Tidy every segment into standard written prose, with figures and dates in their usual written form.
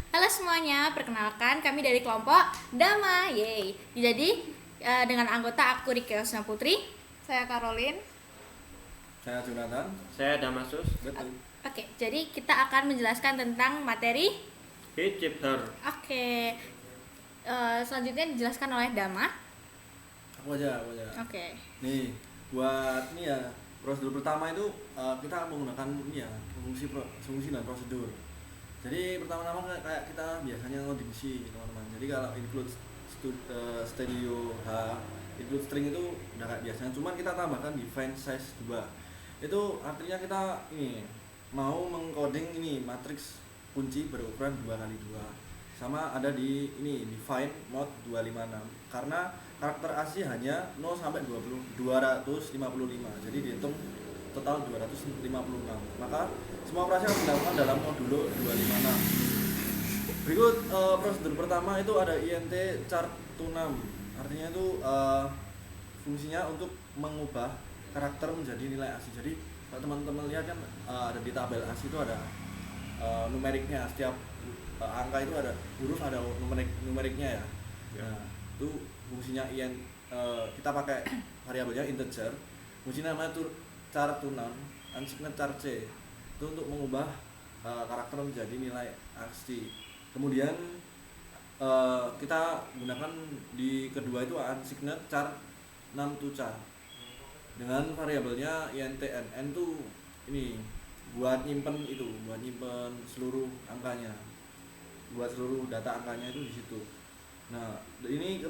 Halo semuanya, perkenalkan kami dari kelompok Dama, yeay. Jadi dengan anggota aku Rike Osna Putri. Saya Caroline. Saya Jonathan. Saya Damasus. Betul. Oke, jadi kita akan menjelaskan tentang materi Hitchhiker. Oke, selanjutnya dijelaskan oleh Dama. Aku aja. Oke. Nih, buat nih ya, prosedur pertama itu kita menggunakan ini ya, fungsi dan prosedur. Jadi pertama-tama kayak kita biasanya ngodingsi teman-teman. Jadi kalau include stereo H, include string itu udah kayak biasanya. Cuman kita tambahkan define size 2. Itu artinya kita ini mau mengcoding ini matriks kunci berukuran 2 kali 2. Sama ada di ini define mode 256 karena karakter asli hanya 0 sampai 255. Jadi dihitung total 256. Maka semua operasi harus dilakukan dalam modulo 256. Berikut prosedur pertama itu ada int char to num. Artinya itu fungsinya untuk mengubah karakter menjadi nilai asli. Jadi kalau teman-teman lihat kan ada di tabel asli itu ada numeriknya. Setiap angka itu ada huruf, ada numeriknya ya. Nah, itu fungsinya kita pakai variabelnya integer. Fungsinya namanya char to num, unsigned char c. Itu untuk mengubah karakter menjadi nilai asli. Kemudian kita gunakan di kedua itu unsigned char num to char dengan variabelnya intn. N itu ini buat nyimpen seluruh angkanya, buat seluruh data angkanya itu di situ. Nah, ini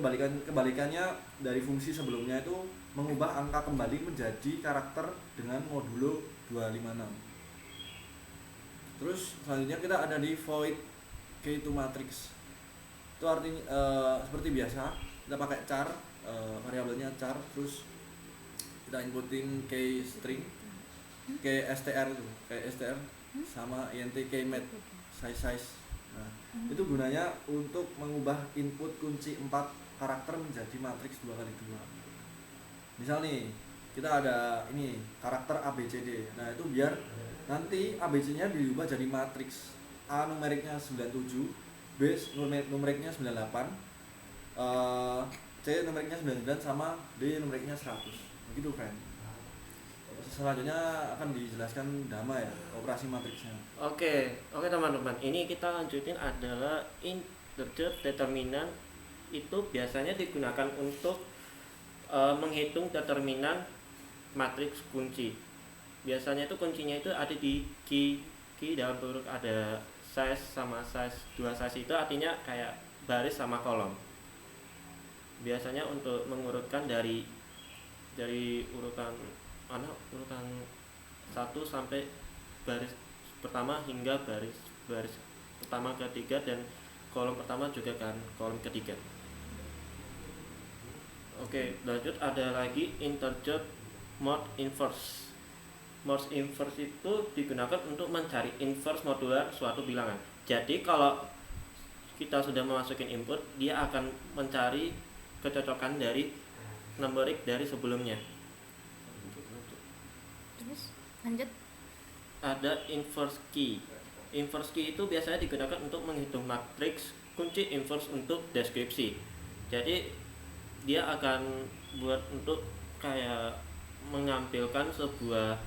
kebalikannya dari fungsi sebelumnya itu mengubah angka kembali menjadi karakter dengan modulo 256. Terus selanjutnya kita ada di void key to matrix. Itu artinya seperti biasa kita pakai char, variabelnya char, terus kita inputin key string, key str itu, key str sama int key mat size. Nah, itu gunanya untuk mengubah input kunci 4 karakter menjadi matriks 2 kali 2. Misal nih, kita ada ini karakter ABCD. Nah, itu biar nanti ABC-nya diubah jadi matriks. A numeriknya 97, B numeriknya 98, C numeriknya 99 sama D numeriknya 100. Begitu, friend. Selanjutnya akan dijelaskan Dama ya, operasi matriksnya. Oke teman-teman. Ini kita lanjutin adalah integer determinan. Itu biasanya digunakan untuk menghitung determinan matriks kunci. Biasanya itu kuncinya itu ada di key dalam bentuk ada size sama size. Dua size itu artinya kayak baris sama kolom. Biasanya untuk mengurutkan dari urutan 1 sampai baris pertama hingga baris pertama ketiga, dan kolom pertama juga kan kolom ketiga. Oke, lanjut ada lagi integer mode inverse. Mode inverse itu digunakan untuk mencari inverse modular suatu bilangan. Jadi kalau kita sudah memasukin input, dia akan mencari kecocokan dari numerik dari sebelumnya. Terus lanjut. Ada inverse key. Inverse key itu biasanya digunakan untuk menghitung matriks kunci inverse untuk deskripsi. Jadi dia akan buat untuk kayak mengampilkan sebuah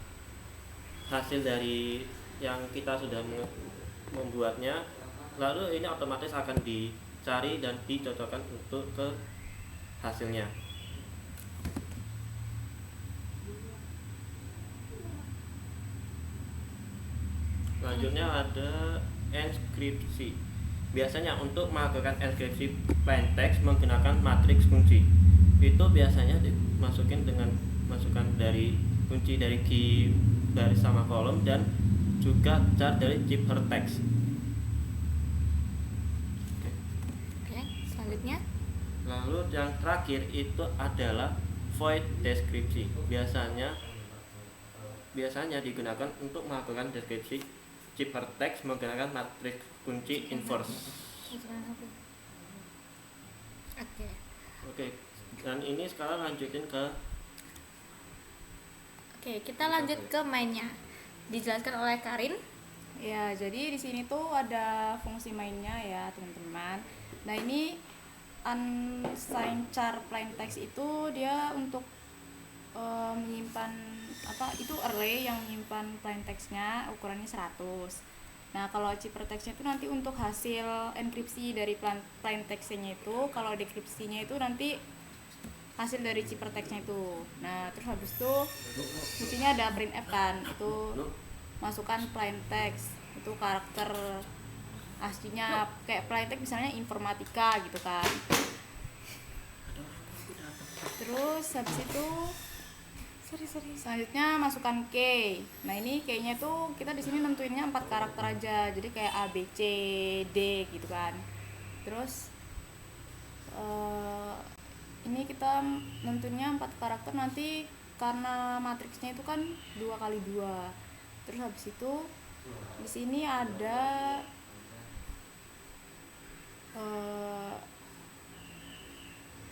hasil dari yang kita sudah membuatnya, lalu ini otomatis akan dicari dan dicocokkan untuk ke hasilnya. Selanjutnya ada enkripsi. Biasanya untuk melakukan enkripsi plain text menggunakan matriks kunci. Itu biasanya dimasukin dengan masukan dari kunci dari key baris sama kolom dan juga char dari ciphertext. Oke, selanjutnya. Lalu yang terakhir itu adalah void deskripsi. Biasanya digunakan untuk melakukan deskripsi ciphertext menggunakan matriks kunci inverse. Oke, dan ini sekarang lanjutin ke Oke, kita lanjut ke mainnya. Dijelaskan oleh Karin. Ya, jadi di sini tuh ada fungsi mainnya ya, teman-teman. Nah, ini unsigned char plain text itu dia untuk menyimpan itu array yang menyimpan plain textnya ukurannya 100. Nah, kalau ciphertextnya itu nanti untuk hasil enkripsi dari plain textnya itu, kalau dekripsinya itu nanti hasil dari ciphertextnya itu. Nah, terus habis itu di sini ada printf kan, itu masukkan plain text, itu karakter aslinya kayak plain text misalnya informatika gitu kan. Terus habis itu selanjutnya masukkan key. Nah, ini key-nya tuh kita di sini nentuinnya 4 karakter aja. Jadi kayak A, B, C, D gitu kan. Terus ini kita nentuinnya 4 karakter nanti karena matriksnya itu kan 2x2. Terus habis itu di sini ada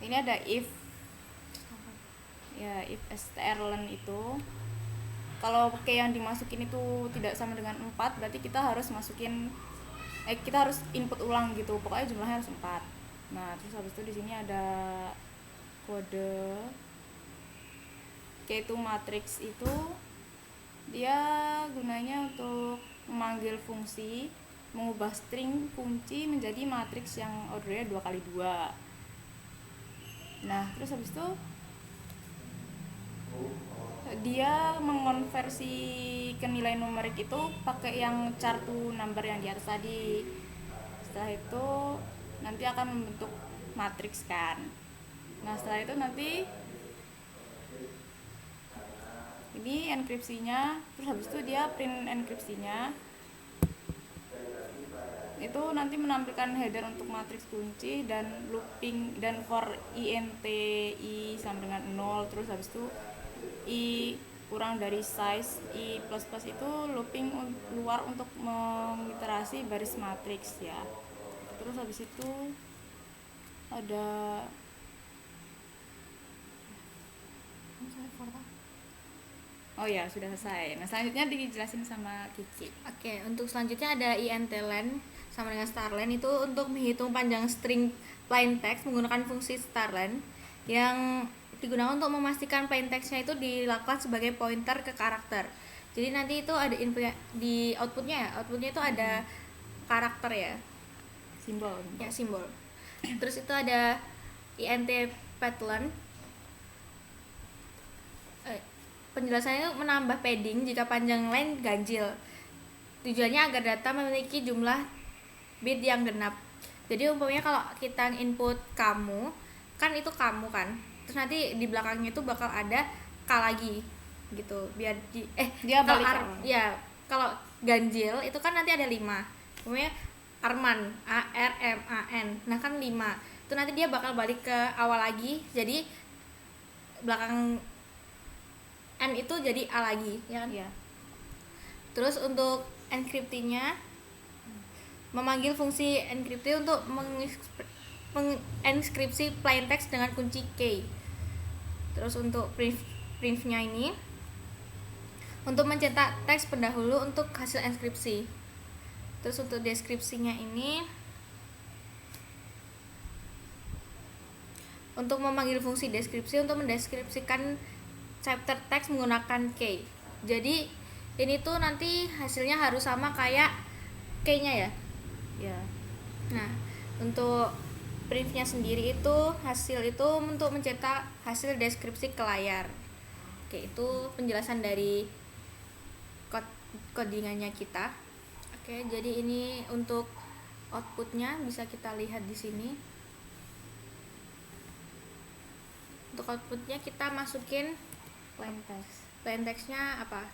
ini ada if strlen itu kalau kayak yang dimasukin itu tidak sama dengan 4, berarti kita harus kita harus input ulang gitu, pokoknya jumlahnya harus 4. Nah, terus habis itu di sini ada kode yaitu matriks itu dia gunanya untuk memanggil fungsi mengubah string kunci menjadi matriks yang ordernya 2x2. Nah, terus habis itu dia mengonversi ke nilai numerik itu pakai yang char to number yang di atas tadi. Setelah itu nanti akan membentuk matriks kan. Nah, setelah itu nanti ini enkripsinya, terus habis itu dia print enkripsinya itu nanti menampilkan header untuk matriks kunci dan looping dan for int i sama dengan 0, terus habis itu i kurang dari size i plus plus itu looping luar untuk mengiterasi baris matriks ya. Terus habis itu ada oh ya, sudah selesai. Nah, selanjutnya dijelasin sama Kici. Oke, untuk selanjutnya ada intlen sama dengan starlen, itu untuk menghitung panjang string plain text menggunakan fungsi starlen yang digunakan untuk memastikan plain textnya itu dilakukan sebagai pointer ke karakter. Jadi nanti itu ada di outputnya itu ada karakter ya, simbol. Terus itu ada int pattern. Penjelasannya itu menambah padding jika panjang line ganjil. Tujuannya agar data memiliki jumlah bit yang genap. Jadi umpamanya kalau kita input kamu, kan itu kamu kan. Terus nanti di belakangnya itu bakal ada k lagi gitu. Biar dia balik kalau ganjil itu kan nanti ada 5. Umpamanya Arman, A R M A N. Nah, kan 5. Itu nanti dia bakal balik ke awal lagi. Jadi belakang N itu jadi A lagi, ya kan? Ya. Terus untuk enkriptinya memanggil fungsi enkripti untuk menginskripsi plain text dengan kunci key. Terus untuk printf-nya ini untuk mencetak teks pendahulu untuk hasil enkripsi. Terus untuk deskripsinya ini untuk memanggil fungsi deskripsi untuk mendeskripsikan chapter text menggunakan key. Jadi ini tuh nanti hasilnya harus sama kayak key-nya ya. Ya. Nah, untuk printf-nya sendiri itu hasil itu untuk mencetak hasil deskripsi ke layar. Oke, itu penjelasan dari codingannya kita. Oke, jadi ini untuk outputnya bisa kita lihat di sini. Untuk outputnya kita masukin plain text-nya apa?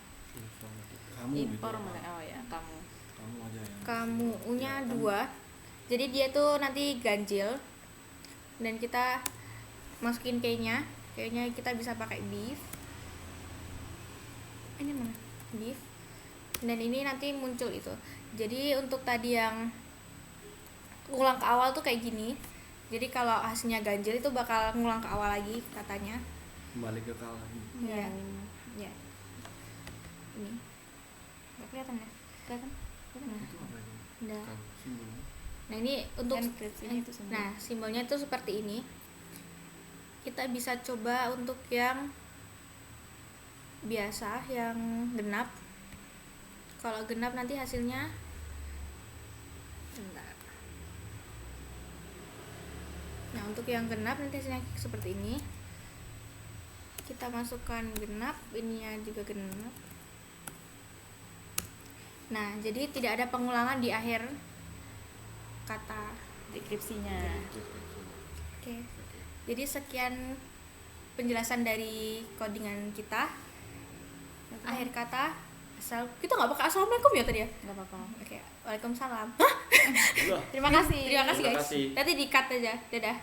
Kamu Informal. gitu. Oh ya, kamu. Kamu aja ya. Kamu-nya 2. Jadi dia tuh nanti ganjil. Dan kita masukin key-nya. Key-nya kita bisa pakai div. Ini mana? Div. Dan ini nanti muncul itu. Jadi untuk tadi yang ulang ke awal tuh kayak gini. Jadi kalau hasilnya ganjil itu bakal ngulang ke awal lagi katanya. Kembali ke kal lagi. Ya. Ya. Ini. Enggak kelihatan ya? Kelihatan? Itu apa itu? Udah. Simbolnya. Nah ini untuk Enkripsinya itu simbol. nah simbolnya itu seperti ini. Kita bisa coba untuk yang biasa, yang genap. Kalau genap nanti hasilnya bentar. Nah untuk yang genap nanti hasilnya seperti ini. Kita masukkan genap, ininya juga genap. Nah jadi tidak ada pengulangan di akhir kata. Dekripsinya. Oke. Jadi sekian penjelasan dari codingan kita. Akhir kata asal kita nggak pakai assalamualaikum ya tadi ya. Nggak apa-apa. Oke, waalaikumsalam. Wah, Terima kasih. Terima kasih Terima guys. kasih. Nanti di cut aja. Dadah.